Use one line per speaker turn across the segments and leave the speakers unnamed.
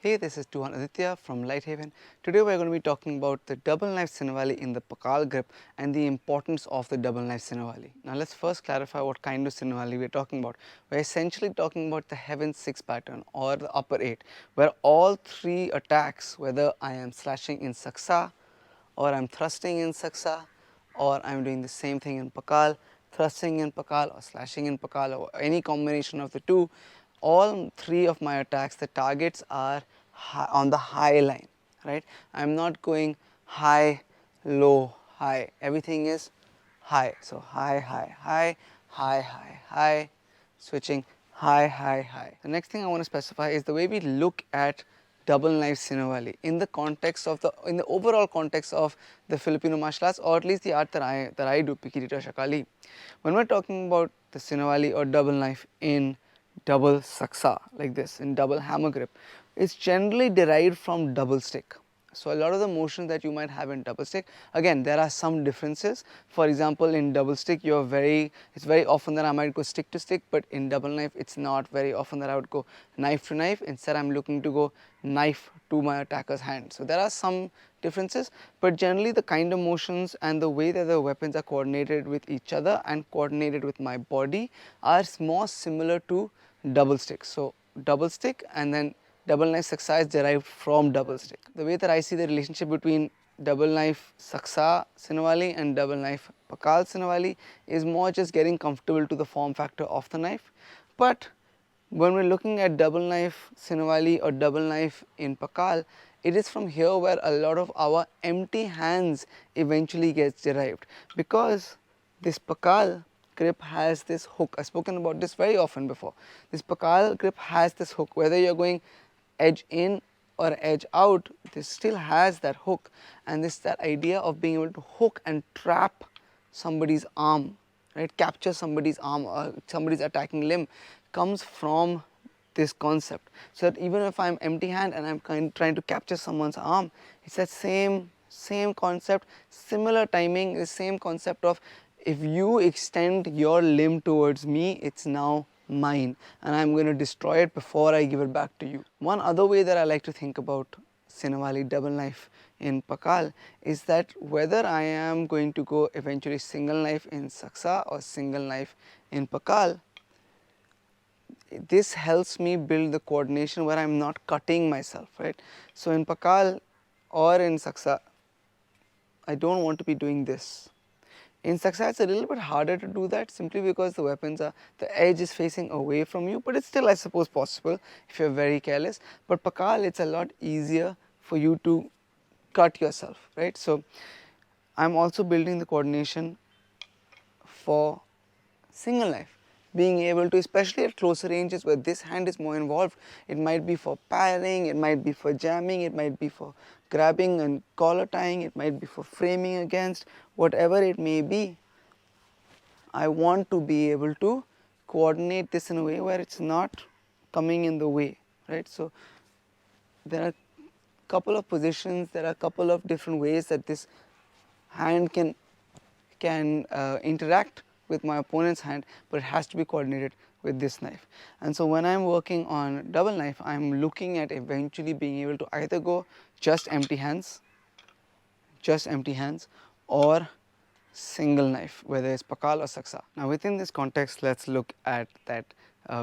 Hey, this is Tuhan Aditya from LightHaven. Today we are going to be talking about the double knife Sinawali in the Pakal grip and the importance of the double knife Sinawali. Now let's first clarify what kind of Sinawali we are talking about. We are essentially talking about the Heaven 6 pattern or the upper 8, where all three attacks, whether I am slashing in Saksa or I am thrusting in Saksa or I am doing the same thing in Pakal, thrusting in Pakal or slashing in Pakal or any combination of the two, all three of my attacks, the targets are on the high line, right? I am not going high, low, high. Everything is high. So high, high, high, high, high, high, switching high, high, high. The next thing I want to specify is the way we look at double knife Sinawali in the context of in the overall context of the Filipino martial arts, or at least the art that I do, Pekiti Shakali. When we're talking about the Sinawali or double knife in double saksa like this, in double hammer grip, it's generally derived from double stick. So a lot of the motions that you might have in double stick, again there are some differences. For example, in double stick it's very often that I might go stick to stick, but in double knife it's not very often that I would go knife to knife. Instead I'm looking to go knife to my attacker's hand. So there are some differences, but generally the kind of motions and the way that the weapons are coordinated with each other and coordinated with my body are more similar to double stick. So double stick and then double knife saksa is derived from double stick. The way that I see the relationship between double knife saksa Sinawali and double knife Pakal Sinawali is more just getting comfortable to the form factor of the knife. But when we're looking at double knife Sinawali or double knife in Pakal, it is from here where a lot of our empty hands eventually gets derived, because this Pakal grip has this hook. I've spoken about this very often before. This Pakal grip has this hook. Whether you're going edge in or edge out, this still has that hook, and this that idea of being able to hook and trap somebody's arm, right, capture somebody's arm or somebody's attacking limb, comes from this concept. So that even if I'm empty hand and I'm trying to capture someone's arm, it's that same concept, similar timing, the same concept of if you extend your limb towards me, it's now mine and I'm going to destroy it before I give it back to you. One other way that I like to think about Sinawali double knife in Pakal is that whether I am going to go eventually single knife in Saksa or single knife in Pakal, this helps me build the coordination where I am not cutting myself, right. So in Pakal or in Saksa, I don't want to be doing this. In Saksa it's a little bit harder to do that, simply because the edge is facing away from you, but it's still I suppose possible if you're very careless. But Pakal, it's a lot easier for you to cut yourself, right. So I'm also building the coordination for single knife, being able to, especially at closer ranges where this hand is more involved, it might be for parrying, it might be for jamming, it might be for grabbing and collar tying, it might be for framing against, whatever it may be. I want to be able to coordinate this in a way where it's not coming in the way, right. So there are a couple of positions, there are a couple of different ways that this hand can interact with my opponent's hand, but it has to be coordinated with this knife. And so when I am working on double knife, I am looking at eventually being able to either go just empty hands, or single knife, whether it's Pakal or Saksa. Now within this context, let's look at that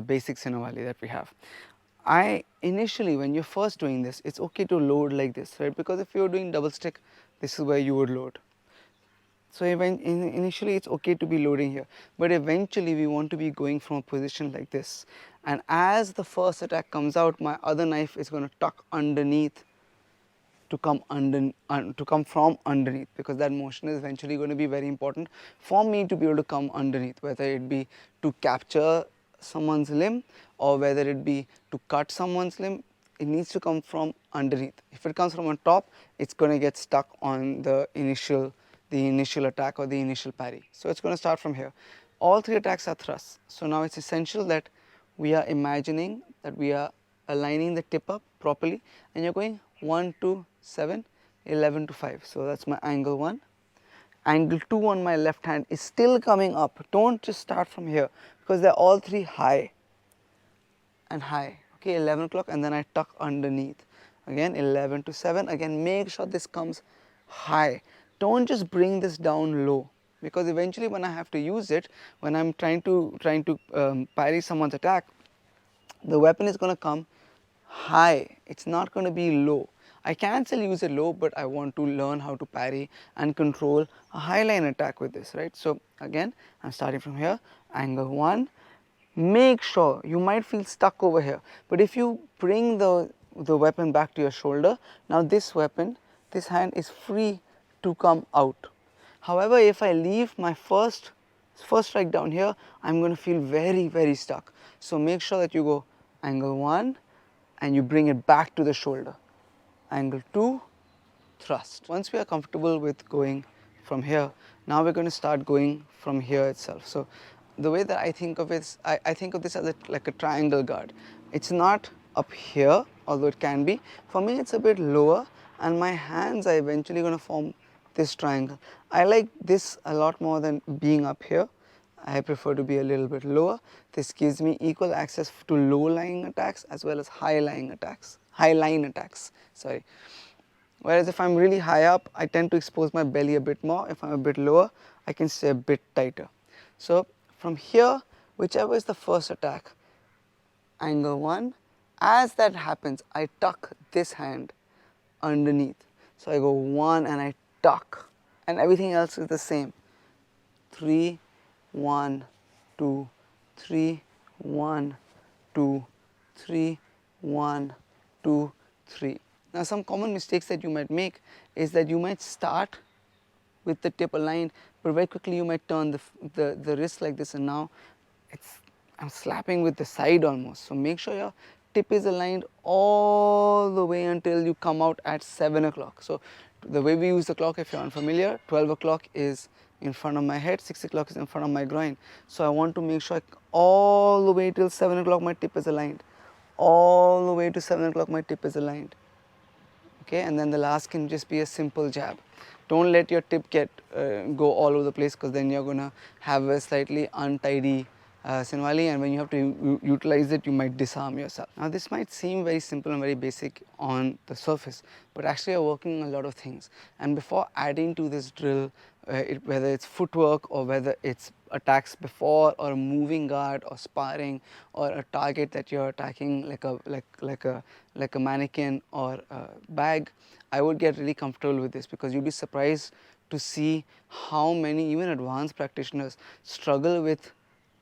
basic Sinawali that we have. Initially, when you're first doing this, it's okay to load like this, right, because if you're doing double stick, this is where you would load. So initially it's okay to be loading here, but eventually we want to be going from a position like this, and as the first attack comes out, my other knife is going to tuck underneath to come from underneath, because that motion is eventually going to be very important for me to be able to come underneath, whether it be to capture someone's limb or whether it be to cut someone's limb. It needs to come from underneath. If it comes from on top, it's going to get stuck on the initial attack or the initial parry. So it's going to start from here. All three attacks are thrusts. So now it's essential that we are imagining that we are aligning the tip up properly, and you're going 1 to 7, 11 to 5. So that's my angle 1. Angle 2 on my left hand is still coming up. Don't just start from here, because they're all three high and high. okay, 11 o'clock, and then I tuck underneath. Again 11 to 7, again make sure this comes high. Don't just bring this down low, because eventually when I have to use it, when I'm trying to parry someone's attack, the weapon is going to come high, it's not going to be low. I can still use it low, but I want to learn how to parry and control a high line attack with this, right? So again, I'm starting from here, angle 1. Make sure, you might feel stuck over here, but if you bring the weapon back to your shoulder, now this weapon, this hand is free to come out. However, if I leave my first strike down here, I'm going to feel very stuck. So make sure that you go angle 1 and you bring it back to the shoulder. Angle 2, thrust. Once we are comfortable with going from here, now we're going to start going from here itself. So the way that I think of it is, I think of this as like a triangle guard. It's not up here, although it can be. For me, it's a bit lower, and my hands are eventually going to form this triangle. I like this a lot more than being up here. I prefer to be a little bit lower. This gives me equal access to low lying attacks as well as high line attacks. Sorry. Whereas if I'm really high up, I tend to expose my belly a bit more. If I'm a bit lower, I can stay a bit tighter. So from here, whichever is the first attack, angle 1, as that happens, I tuck this hand underneath. So I go 1 and I tuck, and everything else is the same. 3, 1, 2, 3, 1, 2, 3, 1, 2, 3. Now some common mistakes that you might make is that you might start with the tip aligned, but very quickly you might turn the wrist like this, and now I'm slapping with the side almost. So make sure your tip is aligned all the way until you come out at 7 o'clock. So the way we use the clock, if you're unfamiliar, 12 o'clock is in front of my head, 6 o'clock is in front of my groin. So I want to make sure all the way till 7 o'clock my tip is aligned. All the way to 7 o'clock my tip is aligned. Okay, and then the last can just be a simple jab. Don't let your tip go all over the place, because then you're going to have a slightly untidy Sinawali, and when you have to utilize it, you might disarm yourself. Now this might seem very simple and very basic on the surface, but actually you're working a lot of things. And before adding to this drill, whether it's footwork or whether it's attacks before, or a moving guard, or sparring, or a target that you're attacking like a mannequin or a bag, I would get really comfortable with this, because you'd be surprised to see how many even advanced practitioners struggle with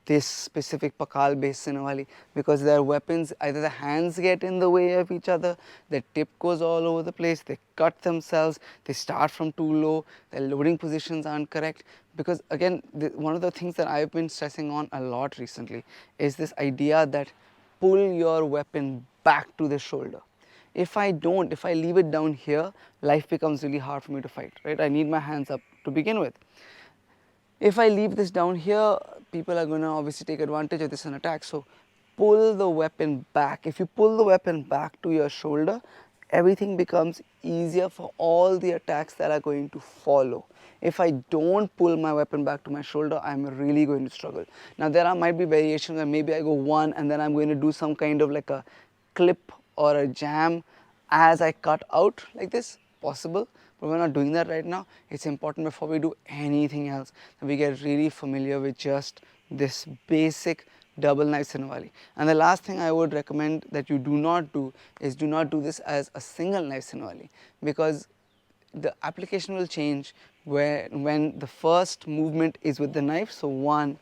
this specific Pakal based Sinawali, because their weapons, either the hands get in the way of each other, their tip goes all over the place, they cut themselves, they start from too low, their loading positions aren't correct. Because again, one of the things that I've been stressing on a lot recently is this idea that pull your weapon back to the shoulder. If I leave it down here, life becomes really hard for me to fight, right? I need my hands up to begin with. If I leave this down here, people are going to obviously take advantage of this and attack. So pull the weapon back. If you pull the weapon back to your shoulder, everything becomes easier for all the attacks that are going to follow. If I don't pull my weapon back to my shoulder, I'm really going to struggle. Now there might be variations, and maybe I go 1 and then I'm going to do some kind of like a clip or a jam as I cut out like this, possible. But we're not doing that right now. It's important before we do anything else that we get really familiar with just this basic double knife Sinawali. And the last thing I would recommend that you do not do is do not do this as a single knife Sinawali, because the application will change when the first movement is with the knife. So 1,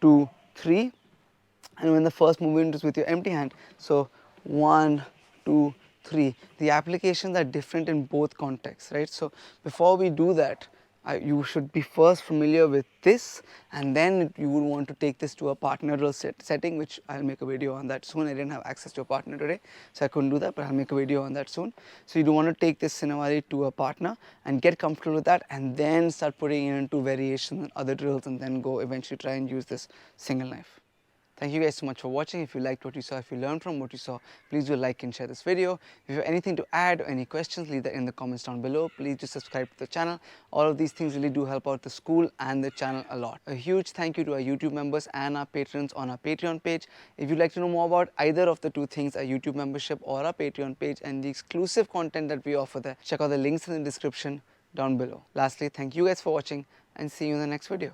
2, 3, and when the first movement is with your empty hand. So 1, 2, 3. The applications are different in both contexts, right? So before we do that, you should be first familiar with this, and then you would want to take this to a partner drill setting, which I'll make a video on that soon. I didn't have access to a partner today, so I couldn't do that, but I'll make a video on that soon. So you do want to take this Sinawali to a partner and get comfortable with that, and then start putting it into variations and other drills, and then go eventually try and use this single knife. Thank you guys so much for watching. If you liked what you saw, if you learned from what you saw, please do like and share this video. If you have anything to add or any questions, leave that in the comments down below. Please do subscribe to the channel. All of these things really do help out the school and the channel a lot. A huge thank you to our YouTube members and our patrons on our Patreon page. If you'd like to know more about either of the two things, our YouTube membership or our Patreon page and the exclusive content that we offer there, check out the links in the description down below. Lastly, thank you guys for watching and see you in the next video.